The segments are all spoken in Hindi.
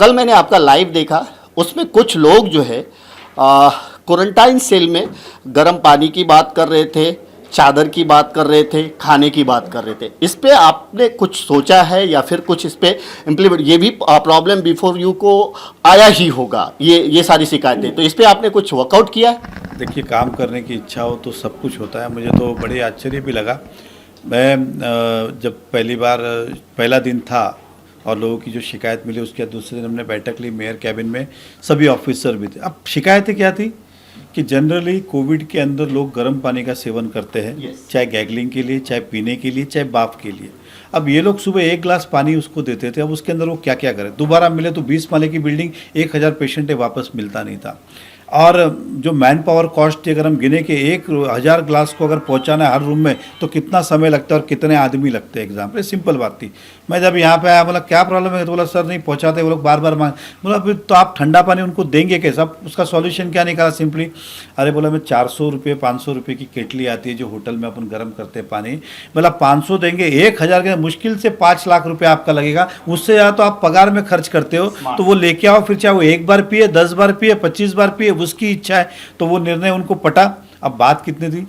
कल मैंने आपका लाइव देखा, उसमें कुछ लोग जो है क्वारंटाइन सेल में गर्म पानी की बात कर रहे थे, चादर की बात कर रहे थे, खाने की बात कर रहे थे। इस पे आपने कुछ सोचा है या फिर कुछ इस पे इम्प्लीमेंट, ये भी प्रॉब्लम बिफोर यू को आया ही होगा, ये सारी शिकायतें, तो इस पे आपने कुछ वर्कआउट किया है? देखिए, काम करने की इच्छा हो तो सब कुछ होता है। मुझे तो बड़े आश्चर्य भी लगा। मैं जब पहला दिन था और लोगों की जो शिकायत मिली, उसके बाद दूसरे दिन हमने बैठक ली मेयर कैबिन में, सभी ऑफिसर भी थे। अब शिकायतें क्या थी कि जनरली कोविड के अंदर लोग गर्म पानी का सेवन करते हैं, चाहे गैगलिंग के लिए, चाहे पीने के लिए, चाहे बाफ के लिए। अब ये लोग सुबह 1 गिलास पानी उसको देते थे, अब उसके अंदर वो क्या क्या करें। दोबारा मिले तो 20 माले की बिल्डिंग 1000 पेशेंट है, वापस मिलता नहीं था। और जो मैन पावर कॉस्ट अगर हम गिने कि 1000 ग्लास को अगर पहुंचाना है हर रूम में तो कितना समय लगता है और कितने आदमी लगते हैं एग्जाम्पल, सिंपल बात थी। मैं जब यहाँ पे आया, बोला क्या प्रॉब्लम है, तो बोला सर नहीं पहुँचाते, वो लोग बार बार मांग। बोला फिर तो आप ठंडा पानी उनको देंगे कैसा? उसका सॉल्यूशन क्या निकाला सिंपली, अरे बोला मैं 400 रुपये 500 रुपये की केटली आती है जो होटल में अपन गर्म करते हैं पानी, बोला 500 देंगे, 1000 के मुश्किल से 5 लाख रुपये आपका लगेगा। उससे ज़्यादा तो आप पगार में खर्च करते हो, तो वो लेके आओ, फिर चाहे वो 1 बार पिए, 10 बार पिए, 25 बार पिए, उसकी इच्छा है। तो वो निर्णय उनको पटा। अब बात कितनी थी?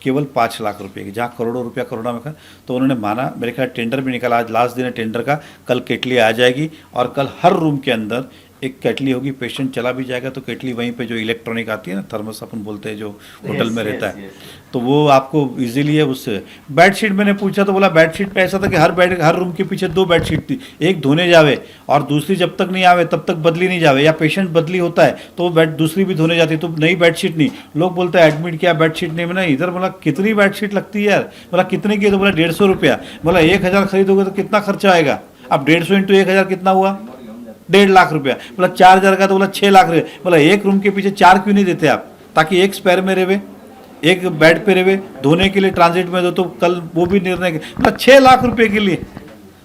केवल 5 लाख रुपए की, जहाँ करोड़ों रुपया कोरोना में का। तो उन्होंने माना, मेरे ख्याल टेंडर भी निकला, आज लास्ट दिन है टेंडर का, कल केटली आ जाएगी और कल हर रूम के अंदर एक केटली होगी। पेशेंट चला भी जाएगा तो केटली वहीं पे जो इलेक्ट्रॉनिक आती है ना, थर्मस अपन बोलते हैं, जो होटल में रहता है, तो वो आपको इजीली है उससे। बेडशीट मैंने पूछा तो बोला बेडशीट पे ऐसा था कि हर रूम के पीछे 2 बेडशीट थी, एक धोने जावे और दूसरी जब तक नहीं आवे तब तक बदली नहीं जावे, या पेशेंट बदली होता है तो बेड दूसरी भी धोने जाती, तो नई बेडशीट नहीं। लोग बोलते हैं एडमिट किया बेडशीट नहीं, मैंने इधर बोला कितनी बेडशीट लगती है यार? बोला कितने की? तो बोला 150 रुपया। बोला 1000 खरीदोगे तो कितना खर्चा आएगा? अब 150 इंटू 1000 कितना हुआ? 1.5 लाख रुपया। बोला 4000 का, तो बोला 6 लाख रुपये। बोला एक रूम के पीछे 4 क्यों नहीं देते आप, ताकि एक स्पेयर में रहे, एक बेड पे रहे, धोने के लिए ट्रांजिट में दो, तो कल वो भी निर्णय। बोला 6 लाख रुपए के लिए।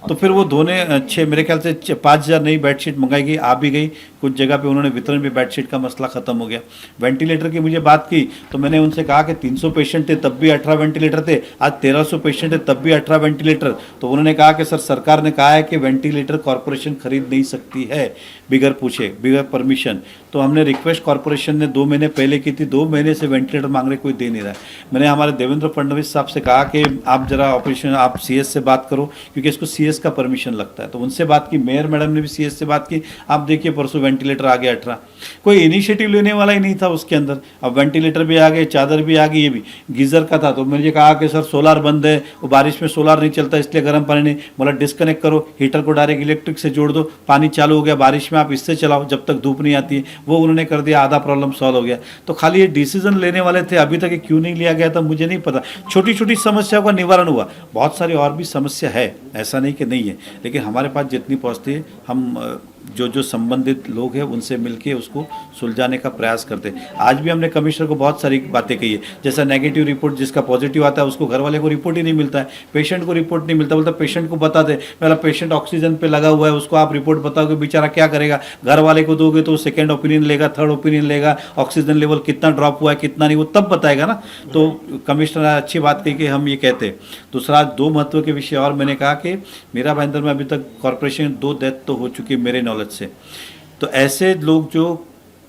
तो फिर वो धोने मेरे ख्याल से 5000 नई बेडशीट मंगाई गई, आ भी गई। कुछ जगह पे उन्होंने वितरण भी, बेडशीट का मसला खत्म हो गया। वेंटिलेटर की मुझे बात की तो मैंने उनसे कहा कि 300 पेशेंट थे तब भी 18 वेंटिलेटर थे, आज 1300 पेशेंट थे तब भी 18 वेंटिलेटर। तो उन्होंने कहा कि सर सरकार ने कहा है कि वेंटिलेटर कॉरपोरेशन खरीद नहीं सकती है बिगर पूछे, बिगर परमिशन। तो हमने रिक्वेस्ट कॉरपोरेशन ने 2 महीने पहले की थी, 2 महीने से वेंटिलेटर मांग रहे, कोई दे नहीं रहा है। मैंने हमारे देवेंद्र फडणवीस साहब से कहा कि आप जरा ऑपरेशन, आप CS से बात करो, क्योंकि इसको CS का परमिशन लगता है। तो उनसे बात की, मेयर मैडम ने भी CS से बात की। आप देखिए परसों वेंटिलेटर आ गया 18। कोई इनिशिएटिव लेने वाला ही नहीं था उसके अंदर। अब वेंटिलेटर भी आ गए, चादर भी आ गई, ये भी गीजर का था। तो मुझे कहा कि सर सोलार बंद है, वो बारिश में सोलार नहीं चलता इसलिए गर्म पानी नहीं। बोला डिस्कनेक्ट करो, हीटर को डायरेक्ट इलेक्ट्रिक से जोड़ दो, पानी चालू हो गया, बारिश में आप इससे चलाओ जब तक धूप नहीं आती है। वो उन्होंने कर दिया, आधा प्रॉब्लम सॉल्व हो गया। तो खाली ये डिसीजन लेने वाले थे, अभी तक ये क्यों नहीं लिया गया था मुझे नहीं पता। छोटी छोटी समस्याओं का निवारण हुआ, बहुत सारी और भी समस्या है, ऐसा नहीं कि नहीं है, लेकिन हमारे पास जितनी पहुँचती है हम जो संबंधित लोग हैं उनसे मिलके उसको सुलझाने का प्रयास करते हैं। आज भी हमने कमिश्नर को बहुत सारी बातें कही है, जैसा नेगेटिव रिपोर्ट, जिसका पॉजिटिव आता है उसको घर वाले को रिपोर्ट ही नहीं मिलता है, पेशेंट को रिपोर्ट नहीं मिलता। बोलता पेशेंट को बता दे, पहला पेशेंट ऑक्सीजन पे लगा हुआ है, उसको आप रिपोर्ट बताओगे, बेचारा क्या करेगा? घर वाले को दोगे तो सेकेंड ओपिनियन लेगा, थर्ड ओपिनियन लेगा, ऑक्सीजन लेवल कितना ड्रॉप हुआ है कितना नहीं, वो तब बताएगा ना। तो कमिश्नर अच्छी बात कही कि हम ये कहते हैं। दूसरा 2 महत्व के विषय और मैंने कहा कि मीरा भाईंदर में अभी तक कॉरपोरेशन 2 डेथ तो हो चुकी है मेरे नॉलेज से। तो ऐसे लोग जो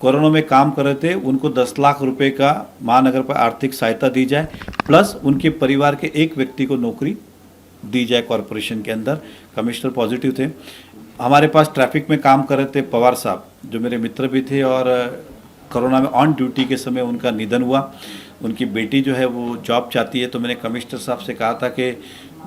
कोरोना में काम कर रहे थे उनको 10 लाख रुपए का महानगर पर आर्थिक सहायता दी जाए, प्लस उनके परिवार के एक व्यक्ति को नौकरी दी जाए कॉरपोरेशन के अंदर। कमिश्नर पॉजिटिव थे। हमारे पास ट्रैफिक में काम कर रहे थे पवार साहब, जो मेरे मित्र भी थे, और कोरोना में ऑन ड्यूटी के समय उनका निधन हुआ। उनकी बेटी जो है वो जॉब चाहती है, तो मैंने कमिश्नर साहब से कहा था कि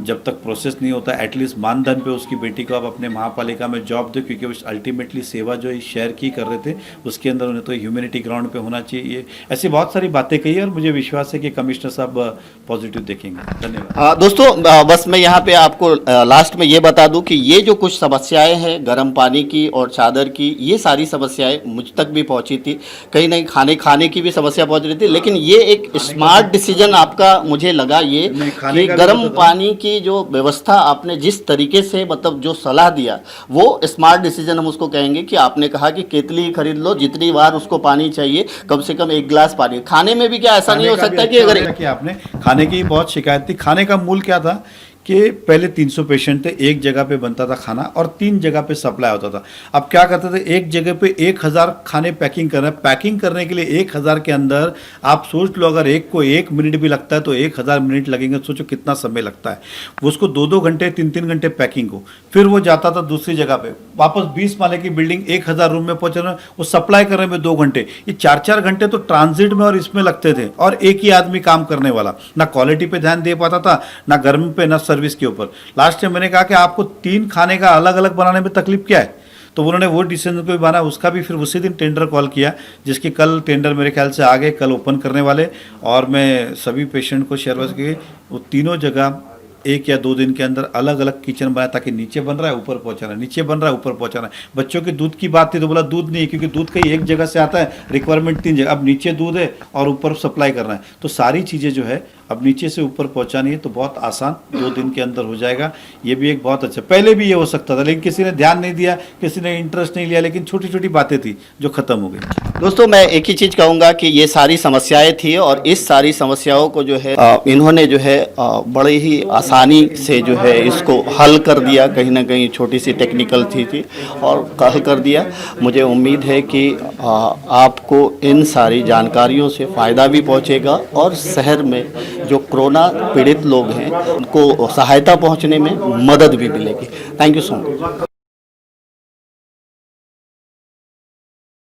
जब तक प्रोसेस नहीं होता एटलीस्ट मानधन पे उसकी बेटी को आप अपने महापालिका में जॉब दो, क्योंकि वो अल्टीमेटली सेवा जो इस शहर की कर रहे थे उसके अंदर उन्हें तो ह्यूमैनिटी ग्राउंड पे होना चाहिए। ऐसी बहुत सारी बातें कही और मुझे विश्वास है कि कमिश्नर साहब पॉजिटिव देखेंगे। धन्यवाद। दोस्तों, बस मैं यहाँ पे आपको लास्ट में ये बता दूं कि ये जो कुछ समस्याएं हैं गर्म पानी की और चादर की, ये सारी समस्याएं मुझ तक भी पहुँची थी, कहीं नहीं खाने की भी समस्या पहुँच रही थी, लेकिन ये एक स्मार्ट डिसीजन आपका मुझे लगा ये कि गर्म पानी की जो व्यवस्था आपने जिस तरीके से मतलब जो सलाह दिया वो स्मार्ट डिसीजन हम उसको कहेंगे। कि आपने कहा कि केतली खरीद लो, जितनी बार उसको पानी चाहिए कम से कम 1 गिलास पानी। खाने में भी क्या ऐसा नहीं हो सकता कि अगर आपने खाने की बहुत शिकायत थी। खाने का मूल क्या था कि पहले 300 पेशेंट थे, एक जगह पे बनता था खाना और 3 जगह पे सप्लाई होता था। अब क्या करते थे, एक जगह पे 1000 खाने पैकिंग करना है। पैकिंग करने के लिए 1000 के अंदर आप सोच लो, अगर एक को 1 मिनट भी लगता है तो 1000 मिनट लगेंगे। सोचो कितना समय लगता है। वो उसको 2-2 घंटे 3-3 घंटे पैकिंग को, फिर वो जाता था दूसरी जगह पे, वापस 20 माले की बिल्डिंग 1000 रूम में पहुंचना, वो सप्लाई करने में 2 घंटे, ये 4-4 घंटे तो ट्रांजिट में और इसमें लगते थे। और एक ही आदमी काम करने वाला, ना क्वालिटी पे ध्यान दे पाता था, ना गर्म पे, ना सर्विस के ऊपर। लास्ट में मैंने कहा कि आपको 3 खाने का अलग अलग बनाने में तकलीफ क्या है, तो उन्होंने वो डिसीजन को भी माना। उसका भी फिर उसी दिन टेंडर कॉल किया, जिसकी कल टेंडर मेरे ख्याल से आ गए, कल ओपन करने वाले। और मैं सभी पेशेंट को शेयर के वो तीनों जगह 1 या 2 दिन के अंदर अलग अलग किचन बनाया, ताकि नीचे बन रहा है ऊपर पहुंचा रहा है, नीचे बन रहा है ऊपर पहुंचा रहा है। बच्चों के दूध की बात थी तो बोला दूध नहीं, क्योंकि दूध कहीं एक जगह से आता है, रिक्वायरमेंट 3 जगह। अब नीचे दूध है और ऊपर सप्लाई करना है, तो सारी चीज़ें जो है अब नीचे से ऊपर पहुंचानी है, तो बहुत आसान 2 दिन के अंदर हो जाएगा। ये भी एक बहुत अच्छा, पहले भी ये हो सकता था लेकिन किसी ने ध्यान नहीं दिया, किसी ने इंटरेस्ट नहीं लिया, लेकिन छोटी छोटी बातें थी जो खत्म हो गई। दोस्तों मैं एक ही चीज़ कहूँगा कि ये सारी समस्याएं थी और इस सारी समस्याओं को जो है इन्होंने जो है बड़े ही आसानी से जो है इसको हल कर दिया। कहीं ना कहीं छोटी सी टेक्निकल थी और हल कर दिया। मुझे उम्मीद है कि आपको इन सारी जानकारियों से फ़ायदा भी पहुँचेगा और शहर में जो कोरोना पीड़ित लोग हैं उनको सहायता पहुँचने में मदद भी मिलेगी। Thank you so much.